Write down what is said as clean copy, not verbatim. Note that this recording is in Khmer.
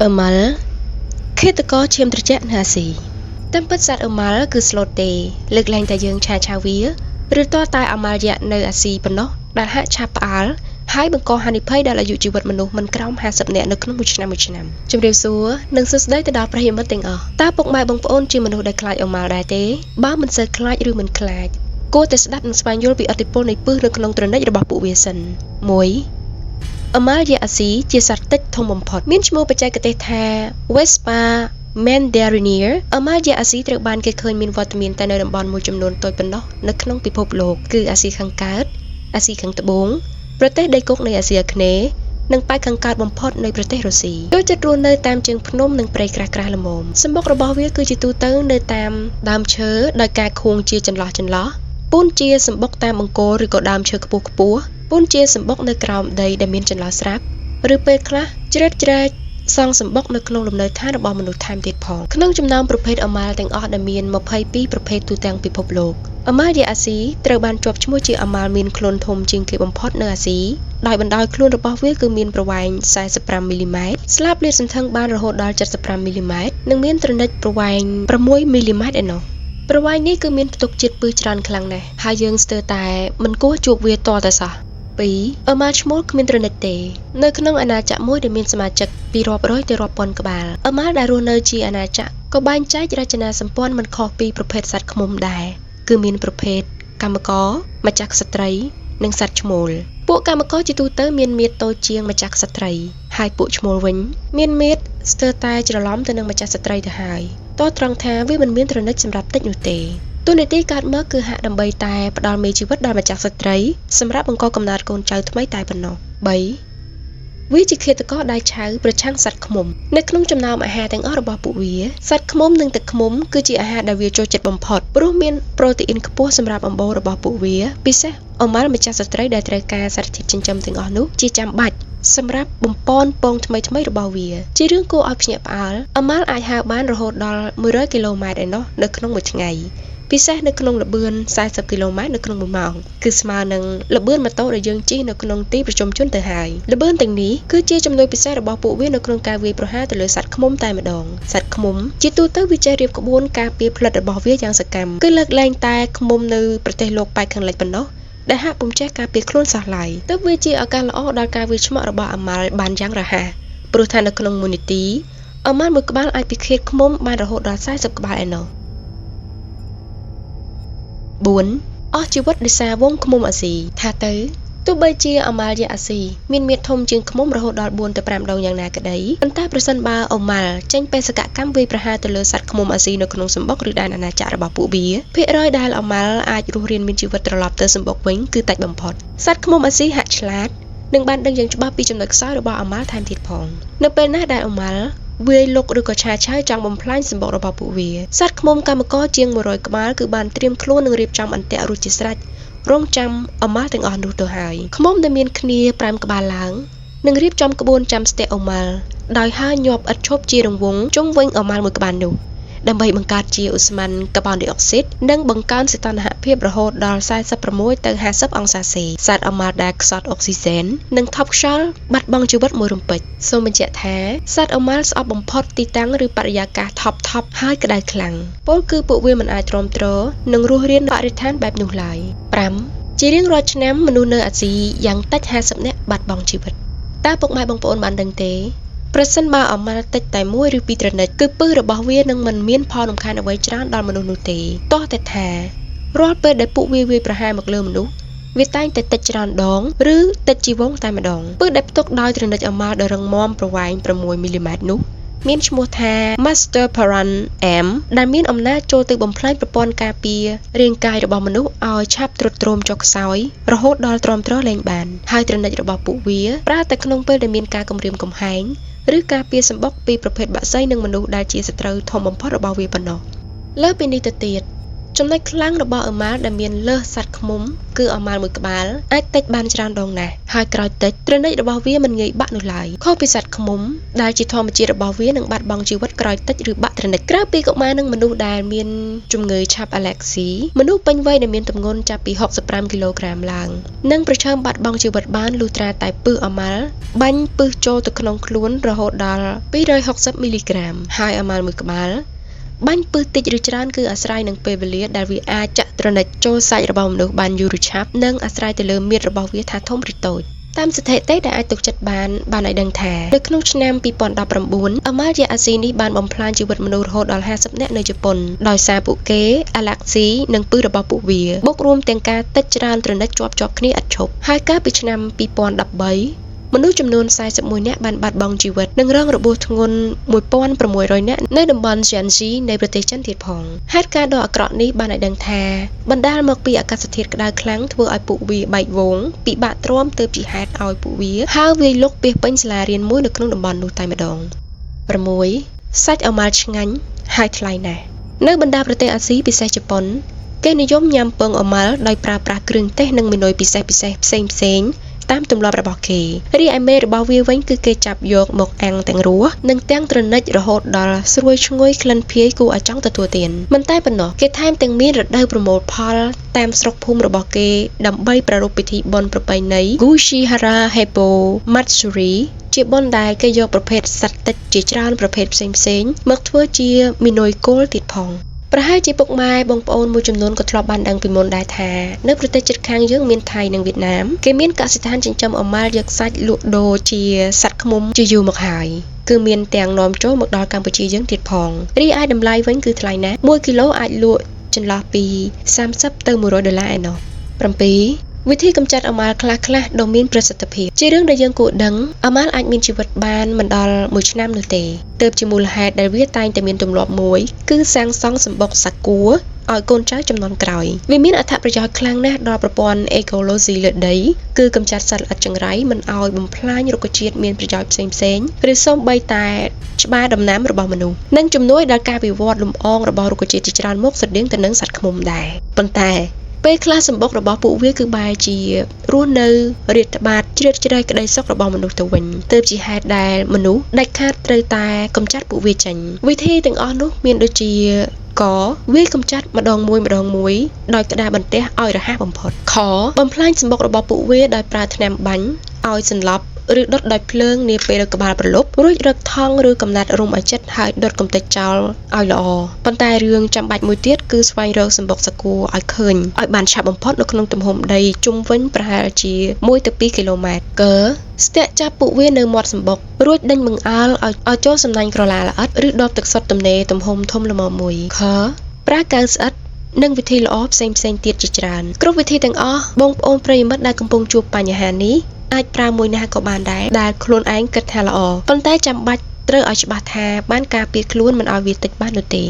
ở mal khi ta có chiêm thực chất là gì tâm bất sát ở mal cứ slot đề lực lành tại dương trà trà vía rồi to tai ở mal dạ nơi à gì bên nó đã hạ chạp ál hai bên co hành phơi đã là dụ chịu vật mình mình còng 50 nè nó không một năm trong điều số nâng sức đấy từ đó phải hiểu mất tình ở ta bộc mai bông ôn chỉ mình đại khai ở mal đại tế ba mình sẽ khai rồi mình khai cô ta sẽ đáp ứng Spanish bị article này bước đượcក្នុងត្រណិតរបស់ពួកវាសិន1 Amalia Asi ជាសត្វទឹកធំបំផុតមានឈ្មោះបច្ចេកទេសថា Vespa Mandarinier Amalia Asi ត្រូវបានគេឃើញមានវត្តមានតែនៅតំបន់មួយចំនួនតូចប៉ុណ្ណោះនៅក្នុងពិភពលោកគឺអាស៊ីខាងកើតអាស៊ីខាងត្បូងប្រទេសដីគោកនៃអាស៊ីអាគ្នេយ៍និងប៉ែកខាងកើតបំផុតនៃប្រទេសរុស្ស៊ីចូលចិត្តរស់នៅតាមជើងភ្នំនិងព្រៃក្រាស់ៗល្មមសម្បុករបស់វាគឺជាទូទៅនៅតាមដើមឈើដោយការខួងជាចន្លោះពូនជាសម្បុកតាមបង្គោលឬក៏ដើមឈើខ្ពស់ពូនជាសម្បុកនៅក្រោមដីដែលមានចន្លោះស្រាប់ឬពេលខ្លះជ្រែកសង់សម្បុកនៅក្នុងលំនៅឋានរបស់មនុស្សថែមទៀតផងក្នុងចំណោមប្រភេទអម៉ាល់ទាំងអស់ដែលមាន22ប្រភេទទូទាំងពិភពលោកអម៉ាល់ជាអាស៊ីត្រូវបានជាប់ឈ្មោះជាអម៉ាល់មានខ្លួនធំជាងគេបំផុតនៅអាស៊ីដោយបណ្ដោយខ្លួនរបស់វាគឺមានប្រវែង45មីលីម៉ែត្រស្លាបលាតសន្ធឹងបានរហូតដល់75មីលីម៉ែត្រនិងមានត្រណិតប្រវែង6មីលីម៉ែត្រឯណោះប្រវែងនេះគឺមានផ្ទុកជាតិពឹសច្រើនខ្លាំងណាស់ហើយយើងស្ទើរតែមិនគួរជួបវាតតែសោះ2អម៉ាល់ឈ្មោលគ្មានត្រណិតទេនៅក្នុងអាណាចក្រមួយដែលមានសមាជិកពីរាប់រយទៅរាប់ពាន់ក្បាលអម៉ាល់ដែលរស់នៅជាអាណាចក្រក៏បែងចែករចនាសម្ព័ន្ធមិនខុសពីប្រភេទសត្វឃ្មុំដែរគឺមានប្រភេទកម្មករម្ចាស់ក្សត្រីនិងសត្វឈ្មោលពួកកម្មករជាទូទៅមានមាឌតូចជាងម្ចាស់ក្សត្រីហើយពួកឈ្មោលវិញមានមាឌស្ទើរតែច្រឡំទៅនឹងម្ចាស់ស្ត្រីទៅហើយតោះត្រង់ថាវាមិនមានត្រណិតសម្រាប់តិចនោះទេទូនីតិកើតមកគឺហាក់ដើម្បីតែផ្ដល់មេជីវិតដល់ម្ចាស់ស្ត្រីសម្រាប់បង្កកំណើតកូនចៅថ្មីតែប៉ុណ្ណោះ3វាជាឃាតករដៃឆៅប្រឆាំងសត្វឃ្មុំនៅក្នុងចំណោមអាហារទាំងអស់របស់ពួកវាសត្វឃ្មុំនិងទឹកឃ្មុំគឺជាអាហារដែលវាចូលចិត្តបំផុតព្រោះមានប្រូតេអ៊ីនខ្ពស់សម្រាប់អំបូររបស់ពួកវាពិសេសអម៉ាល់ម្ចាស់ស្ត្រីដែលត្រូវការសារធាតុចិញ្ចឹមទាំងអស់នោះជាចាំបាច់សម្រាប់បំពន់ពងថ្មីរបស់វាជារឿងគួរឲ្យភ្ញាក់ផ្អើលអម៉ាល់អាចហើរបានរហូតដល់100គីឡូម៉ែត្រឯណោះនៅក្នុងមួយថ្ងៃពិសេសនៅក្នុងល្បឿន40គីឡូម៉ែត្រនៅក្នុង1ម៉ោងគឺស្មើនឹងល្បឿនម៉ូតូដែលយើងជិះនៅក្នុងទីប្រជុំជនទៅហើយល្បឿនទាំងនេះគឺជាចំណុចពិសេសរបស់ពួកវានៅក្នុងការវាយប្រហារទៅលើសត្វឃ្មុំតែម្ដងសត្វឃ្មុំជាទូទៅវាចេះរៀបក្បួនការពារផ្លិតរបស់វាយ៉ាងសកម្មគឺលើកលែងតែឃ្មុំនៅប្រទេសលោកប៉ែកខាងលិចប៉ុណ្ណោះដែលហាក់ពុំចេះការពារខ្លួនសោះឡើយទើបវាជាឱកាសល្អដល់ការវាយឆ្មក់របស់អាម៉ាល់បានយ៉ាងរហ័សព្រោះថានៅក្នុងមូលនីតិអាម៉ាល់មួយក្បាលអាចពិឃាតឃ្មុំបានរហូតដល់40ក្បាលឯណោះ4អស់ជីវិតដោយសារវងឃ្មុំអាស៊ីថាទៅទោះបីជាអម៉ាល់ជាអាស៊ីមានមាឌធំជាងឃ្មុំរហូតដល់4ទៅ5ដងយ៉ាងណាក្តីប៉ុន្តែប្រសិនបើអម៉ាល់ចេញបេសកកម្មវាយប្រហារទៅលើសត្វឃ្មុំអាស៊ីនៅក្នុងសម្បុកឬដែនអាណាចក្ររបស់ពួកវាភាគរយដែលអម៉ាល់អាចរស់រានមានជីវិតត្រឡប់ទៅសម្បុកវិញគឺតិចបំផុតសត្វឃ្មុំអាស៊ីហាក់ឆ្លាតនិងបានដឹងយ៉ាងច្បាស់ពីចំណុចខ្សោយរបស់អម៉ាល់ថែមទៀតផងនៅពេលណាដែលអម៉ាល់វាយលុកឬក៏ឆាឆៅចង់បំផ្លាញសម្បុករបស់ពួកវាសត្វឃ្មុំកម្មករជាង100ក្បាលគឺបានត្រៀមខ្លួននិងរៀបចំអន្ទាក់រួចជាស្រេចរងចាំអម៉ាល់ទាំងអស់នោះទៅហើយឃ្មុំដែលមានគ្នា5ក្បាលឡើងនិងរៀបចំក្បួនចាំស្ទាក់អម៉ាល់ដោយហើរញាប់ឥតឈប់ជារង្វង់ជុំវិញអម៉ាល់មួយក្បាលនោះដើម្បីបង្កើតជាឧស្ម័នកាបូនឌីអុកស៊ីតនិងបង្កើនសីតុណ្ហភាពរហូតដល់46ទៅ50អង្សាសេសត្វអម៉ាល់ដែលខ្សត់អុកស៊ីហ្សែននិងថប់ខ្យល់បាត់បង់ជីវិតមួយរំពេចសូមបញ្ជាក់ថាសត្វអម៉ាល់ស្អប់បំផុតទីតាំងឬបរិយាកាសថប់ហើយក្តៅខ្លាំងពោលគឺពួកវាមិនអាចទ្រាំទ្រនិងរស់រានបរិស្ថានបែបនោះឡើយ5ជារៀងរាល់ឆ្នាំមនុស្សនៅអាស៊ីយ៉ាងតិច50នាក់បាត់បង់ជីវិតតើពុកម៉ែបងប្អូនបានដឹងទេប្រសិនបើអម៉ាល់តិចតែ1ឬ2ត្រណិតគឺពឹសរបស់វានឹងមិនមានផលរំខានអ្វីច្រើនដល់មនុស្សនោះទេតោះតែថារាល់ពេលដែលពួកវាវាយប្រហារមកលើមនុស្សវាតែងតែតិចច្រើនដងឬតិចជីវងតែម្ដងពឹសដែលផ្ទុកដោយត្រណិតអម៉ាល់ដ៏រឹងមាំប្រវែង6មីលីម៉ែត្រនោះមានឈ្មោះថា Master Paran M ដែលមានអំណាចចូលទៅបំផ្លាញប្រព័ន្ធការពាររាងកាយរបស់មនុស្សឲ្យឆាប់ទ្រុឌទ្រោមចុះខ្សោយរហូតដល់ទ្រាំទ្រលែងបានហើយត្រណិតរបស់ពួកវាប្រើតែក្នុងពេលដែលមានការគំរាមកំហែងឬការពារសម្បុកពីប្រភេទបក្សីនិងមនុស្សដែលជាសត្រូវធំបំផុតរបស់វាប៉ុណ្ណោះលើពីនេះទៅទៀត ចំណុចខ្លាំងរបស់អមាល់ដែលមានលើសសត្វឃ្មុំគឺអមាល់មួយក្បាលអាចតិចបានច្រើនដងណាស់ហើយក្រោយតិចត្រនិចរបស់វាមិនងាយបាក់នោះឡើយខុសពីសត្វឃ្មុំដែលជាធម្មជាតិរបស់វានឹងបាត់បង់ជីវិតក្រោយតិចឬបាក់ត្រនិចក្រៅពីកុមារនិងមនុស្សដែលមានជំងឺឆាប់អាឡែហ្ស៊ីមនុស្សពេញវ័យដែលមានទម្ងន់ចាប់ពី65គីឡូក្រាមឡើងនឹងប្រឈមបាត់បង់ជីវិតបានលុះត្រាតែពឹសអមាល់បាញ់ពឹសចូលទៅក្នុងខ្លួនរហូតដល់260មីលីក្រាមហើយអមាល់មួយក្បាលបាញ់ពឹសតិចឬច្រើនគឺអាស្រ័យនឹងពេលវេលាដែលវាអាចចាក់ត្រនិចចូលសាច់របស់មនុស្សបានយូរឬឆាប់និងអាស្រ័យទៅលើមាឌរបស់វាថាធំឬតូចតាមស្ថិតិដែលអាចទុកចិត្តបានឲ្យដឹងថានៅក្នុងឆ្នាំ2019អមាល់យក្សអាស៊ីនេះបានបំផ្លាញជីវិតមនុស្សរហូតដល់50នាក់នៅជប៉ុនដោយសារពួកគេអាឡែហ្ស៊ីនិងពឹសរបស់ពួកវាបូករួមទាំងការតិចច្រើនត្រនិចជាប់គ្នាឥតឈប់ហើយកាលពីឆ្នាំ2013មនុស្សចំនួន41នាក់បានបាត់បង់ជីវិតនិងរងរបួសធ្ងន់1600នាក់នៅតំបន់ឈៀនស៊ីនៃប្រទេសចិនទៀតផងហេតុការណ៍ដ៏អាក្រក់នេះបានឲ្យដឹងថាបណ្ដាលមកពីអាកាសធាតុក្តៅខ្លាំងធ្វើឲ្យពួកវាបែកវងពិបាកទ្រាំទើបជាហេតុឲ្យពួកវាហើរវាយលុកពាសពេញសាលារៀនមួយនៅក្នុងតំបន់នោះតែម្ដង6សាច់អមាល់ឆ្ងាញ់ហើយថ្លៃណាស់នៅបណ្ដាប្រទេសអាស៊ីពិសេសជប៉ុនគេនិយមញ៉ាំពងអមាល់ដោយប្រើប្រាស់គ្រឿងទេសនិងមីនុយពិសេសផ្សេងតាមទម្លាប់របស់គេរីឯមេរបស់វាវិញគឺគេចាប់យកមកអាំងទាំងរស់និងទាំងត្រនិចរហូតដល់ស្រួយឈ្ងុយក្លិនភាយគួរឲ្យចង់ទទួលទានមិនតែប៉ុណ្ណោះគេថែមទាំងមានរដូវប្រមូលផលតាមស្រុកភូមិរបស់គេដើម្បីប្រារព្ធពិធីបុណ្យប្រពៃណី Gushihara Heppo Matsuri ជាបុណ្យដែលគេយកប្រភេទសត្វតិចជាច្រើនប្រភេទផ្សេងមកធ្វើជាមីនុយគោលទៀតផងប្រហែលជាពុកម៉ែបងប្អូនមួយចំនួនក៏ធ្លាប់បានដឹងពីមុនដែរថានៅប្រទេសជិតខាងយើងមានថៃនិងវៀតណាមគេមានកសិដ្ឋានចិញ្ចឹមអមាល់យកសាច់លក់ដូរជាសត្វឃ្មុំជាយូរមកហើយគឺមានទាំងនាំចូលមកដល់កម្ពុជាយើងទៀតផងរីឯតម្លៃវិញគឺថ្លៃណាស់1គីឡូអាចលក់ចន្លោះពី$30ទៅ$100ឯណោះ7វិធីកម្ចាត់អមាល់ខ្លះៗដ៏មានប្រសិទ្ធភាពជារឿងដែលយើងគួរដឹងអមាល់អាចមានជីវិតបានមិនដល់1ឆ្នាំនោះទេទើបជាមូលហេតុដែលវាតែងតែមានទម្លាប់មួយគឺសាងសង់សម្បុកសាគូឲ្យកូនចៅចំនួនក្រោយវាមានអត្ថប្រយោជន៍ខ្លាំងណាស់ដល់ប្រព័ន្ធអេកូឡូស៊ីលើដីគឺកម្ចាត់សត្វល្អិតចង្រៃមិនឲ្យបំផ្លាញរុក្ខជាតិមានប្រយោជន៍ផ្សេងឬសូម្បីតែច្បារដំណាំរបស់មនុស្សនិងជំនួយដល់ការវិវត្តលំអងរបស់រុក្ខជាតិជាច្រើនមុខស្រដៀងទៅនឹងសត្វឃ្មុំដែរប៉ុន្តែពេលខ្លះសម្បុករបស់ពួកវាគឺបែរជារស់នៅរាតត្បាតជ្រៀតជ្រែកក្តីសុខរបស់មនុស្សទៅវិញទើបជាហេតុដែលមនុស្សដាច់ខាតត្រូវតែកម្ចាត់ពួកវាចេញវិធីទាំងអស់នោះមានដូចជាកវាកម្ចាត់ម្ដងមួយដោយក្តារបន្ទះឲ្យរហ័សបំផុតខបំផ្លាញសម្បុករបស់ពួកវាដោយប្រើថ្នាំបាញ់ឲ្យសន្លប់ឬដុតដោយភ្លើងនាពេលក្បាលប្រលប់រួចរឹកថង់ឬកំណាត់រុំឲ្យចិត្តហើយដុតកំទេចចោលឲ្យល្អប៉ុន្តែរឿងចាំបាច់មួយទៀតគឺស្វែងរកសម្បុកសាគូឲ្យឃើញឲ្យបានឆាប់បំផុតនៅក្នុងទំហំដីជុំវិញប្រហែលជា1ទៅ2គីឡូម៉ែត្រកើស្ទាក់ចាប់ពួកវានៅមាត់សម្បុករួចដេញបង្អើលឲ្យចូលសំណាញ់ក្រឡាល្អិតឬដបទឹកសុទ្ធទំនេរទំហំធំល្មមមួយខប្រើកៅស្អិតនិងវិធីល្អផ្សេងទៀតជាច្រើនគ្រប់វិធីទាំងអស់បងប្អូនប្រិយមិត្តដែលកំពុងជួបបញ្ហានេះអាចប្រើមួយណាក៏បានដែរដែលខ្លួនឯងគិតថាល្អប៉ុន្តែចាំបាច់ត្រូវឲ្យច្បាស់ថាបានការពារខ្លួនមិនឲ្យវាតិចបាននោះទេ